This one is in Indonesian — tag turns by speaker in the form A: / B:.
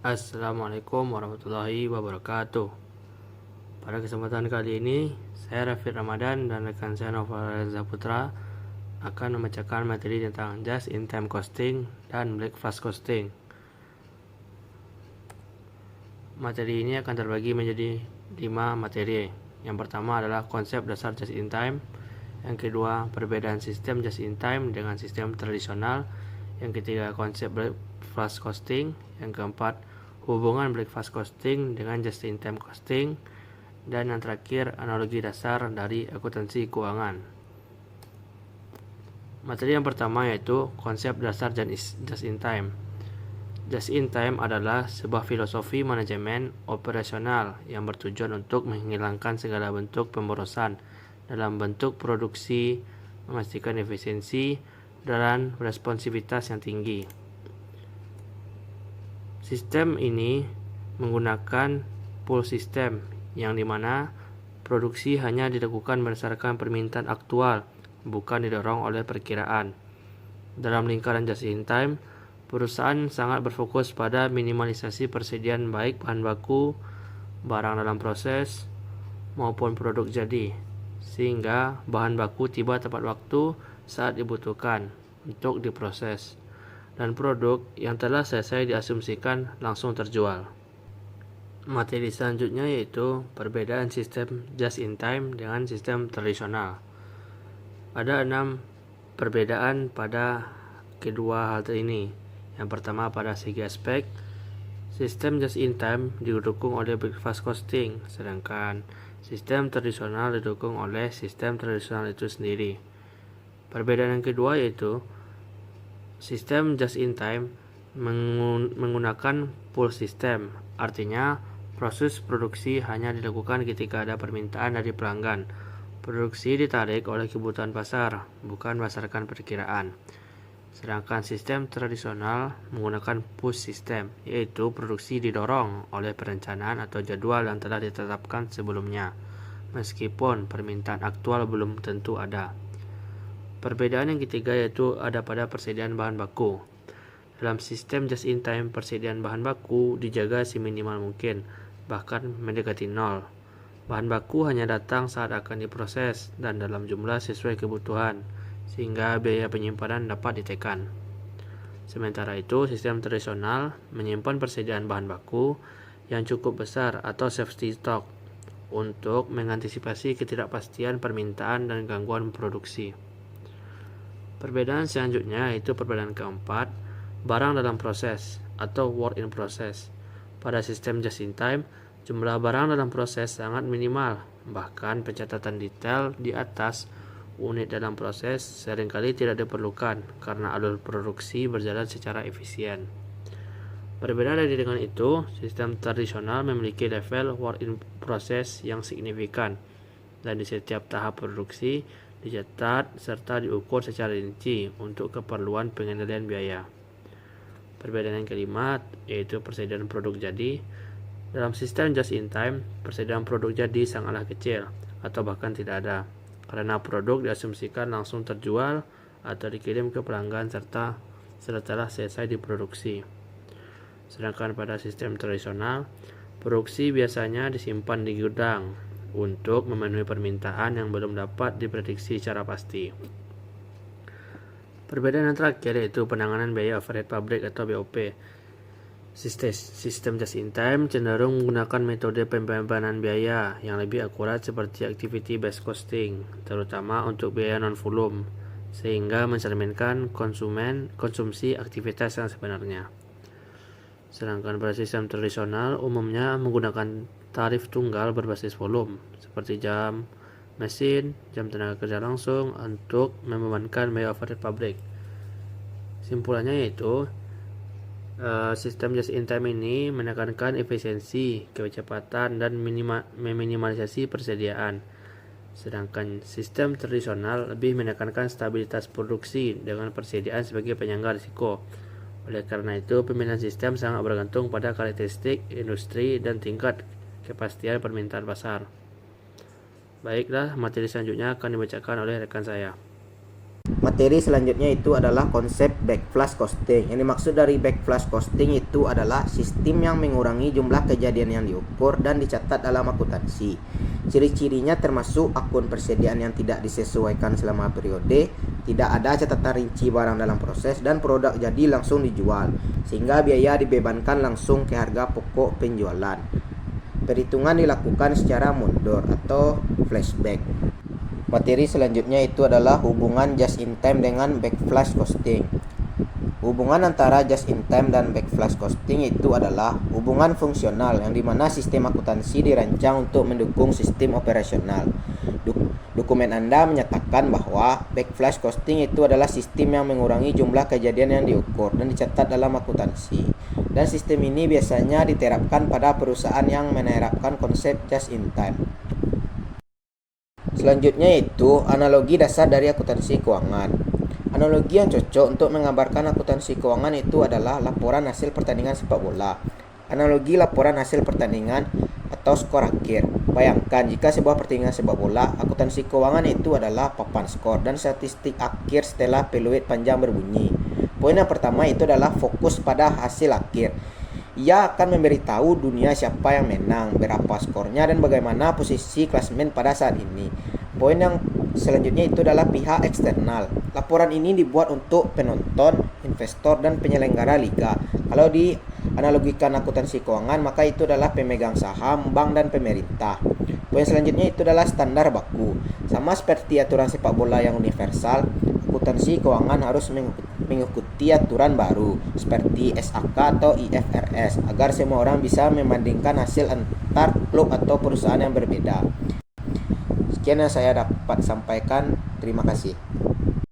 A: Assalamualaikum warahmatullahi wabarakatuh. Pada kesempatan kali ini, saya Raffi Ramadan dan rekan saya Novel Reza Putra akan membacakan materi tentang just-in-time costing dan breakfast costing. Materi ini akan terbagi menjadi 5 materi. Yang pertama adalah konsep dasar just-in-time. Yang kedua, perbedaan sistem just-in-time dengan sistem tradisional. Yang ketiga, konsep breakfast costing. Yang keempat, hubungan breakfast costing dengan just-in-time costing. Dan yang terakhir, analogi dasar dari akuntansi keuangan. Materi yang pertama yaitu konsep dasar just-in-time. Just-in-time adalah sebuah filosofi manajemen operasional yang bertujuan untuk menghilangkan segala bentuk pemborosan dalam bentuk produksi, memastikan efisiensi dan responsivitas yang tinggi. Sistem ini menggunakan pull system yang dimana produksi hanya dilakukan berdasarkan permintaan aktual, bukan didorong oleh perkiraan. Dalam lingkaran just-in-time, perusahaan sangat berfokus pada minimalisasi persediaan baik bahan baku, barang dalam proses, maupun produk jadi, sehingga bahan baku tiba tepat waktu saat dibutuhkan untuk diproses, dan produk yang telah selesai diasumsikan langsung terjual. Materi selanjutnya yaitu perbedaan sistem just-in-time dengan sistem tradisional. Ada 6 perbedaan pada kedua hal ini. Yang pertama pada segi aspek, sistem just-in-time didukung oleh breakfast costing, sedangkan sistem tradisional didukung oleh sistem tradisional itu sendiri. Perbedaan yang kedua yaitu sistem just-in-time menggunakan pull system, artinya proses produksi hanya dilakukan ketika ada permintaan dari pelanggan. Produksi ditarik oleh kebutuhan pasar, bukan berdasarkan perkiraan. Sedangkan sistem tradisional menggunakan push system, yaitu produksi didorong oleh perencanaan atau jadwal yang telah ditetapkan sebelumnya, meskipun permintaan aktual belum tentu ada. Perbedaan yang ketiga yaitu ada pada persediaan bahan baku. Dalam sistem just-in-time, persediaan bahan baku dijaga seminimal mungkin, bahkan mendekati nol. Bahan baku hanya datang saat akan diproses dan dalam jumlah sesuai kebutuhan, sehingga biaya penyimpanan dapat ditekan. Sementara itu, sistem tradisional menyimpan persediaan bahan baku yang cukup besar atau safety stock untuk mengantisipasi ketidakpastian permintaan dan gangguan produksi. Perbedaan selanjutnya yaitu perbedaan keempat, barang dalam proses atau work in process. Pada sistem just-in-time, jumlah barang dalam proses sangat minimal, bahkan pencatatan detail di atas unit dalam proses seringkali tidak diperlukan karena alur produksi berjalan secara efisien. Berbeda dari dengan itu, sistem tradisional memiliki level work in process yang signifikan, dan di setiap tahap produksi dicatat serta diukur secara rinci untuk keperluan pengendalian biaya. Perbedaan yang kelima yaitu persediaan produk jadi. Dalam sistem just-in-time, persediaan produk jadi sangatlah kecil atau bahkan tidak ada, karena produk diasumsikan langsung terjual atau dikirim ke pelanggan serta setelah selesai diproduksi. Sedangkan pada sistem tradisional, produksi biasanya disimpan di gudang untuk memenuhi permintaan yang belum dapat diprediksi secara pasti. Perbedaan yang terakhir yaitu penanganan biaya overhead pabrik atau BOP. Sistem just-in-time cenderung menggunakan metode pembebanan biaya yang lebih akurat seperti activity based costing, terutama untuk biaya non-volume, sehingga mencerminkan konsumsi aktivitas yang sebenarnya. Sedangkan pada sistem tradisional umumnya menggunakan tarif tunggal berbasis volume, seperti jam mesin, jam tenaga kerja langsung untuk membebankan biaya overhead pabrik. Simpulannya yaitu sistem just-in-time ini menekankan efisiensi, kecepatan, dan meminimalisasi persediaan. Sedangkan sistem tradisional lebih menekankan stabilitas produksi dengan persediaan sebagai penyangga risiko. Oleh karena itu, pemilihan sistem sangat bergantung pada karakteristik industri dan tingkat kepastian permintaan pasar. Baiklah, materi selanjutnya akan dibacakan oleh rekan saya.
B: Materi selanjutnya itu adalah konsep backflash costing. Yang dimaksud dari backflash costing itu adalah sistem yang mengurangi jumlah kejadian yang diukur dan dicatat dalam akuntansi. Ciri-cirinya termasuk akun persediaan yang tidak disesuaikan selama periode, tidak ada catatan rinci barang dalam proses, dan produk jadi langsung dijual, sehingga biaya dibebankan langsung ke harga pokok penjualan. Perhitungan dilakukan secara mundur atau flashback. Materi selanjutnya itu adalah hubungan just in time dengan backflash costing. Hubungan antara just in time dan backflash costing itu adalah hubungan fungsional yang dimana sistem akuntansi dirancang untuk mendukung sistem operasional. Dokumen Anda menyatakan bahwa backflash costing itu adalah sistem yang mengurangi jumlah kejadian yang diukur dan dicatat dalam akuntansi. Dan sistem ini biasanya diterapkan pada perusahaan yang menerapkan konsep just in time. Selanjutnya itu analogi dasar dari akuntansi keuangan. Analogi yang cocok untuk menggambarkan akuntansi keuangan itu adalah laporan hasil pertandingan sepak bola. Analogi laporan hasil pertandingan atau skor akhir. Bayangkan jika sebuah pertandingan sepak bola, akuntansi keuangan itu adalah papan skor dan statistik akhir setelah peluit panjang berbunyi. Poin yang pertama itu adalah fokus pada hasil akhir. Ia akan memberitahu dunia siapa yang menang, berapa skornya, dan bagaimana posisi klasemen pada saat ini. Poin yang selanjutnya itu adalah pihak eksternal. Laporan ini dibuat untuk penonton, investor, dan penyelenggara liga. Kalau dianalogikan akuntansi keuangan, maka itu adalah pemegang saham, bank, dan pemerintah. Poin selanjutnya itu adalah standar baku. Sama seperti aturan sepak bola yang universal, akuntansi keuangan harus mengikuti aturan baru seperti SAK atau IFRS agar semua orang bisa membandingkan hasil antar klub atau perusahaan yang berbeda. Sekian yang saya dapat sampaikan. Terima kasih.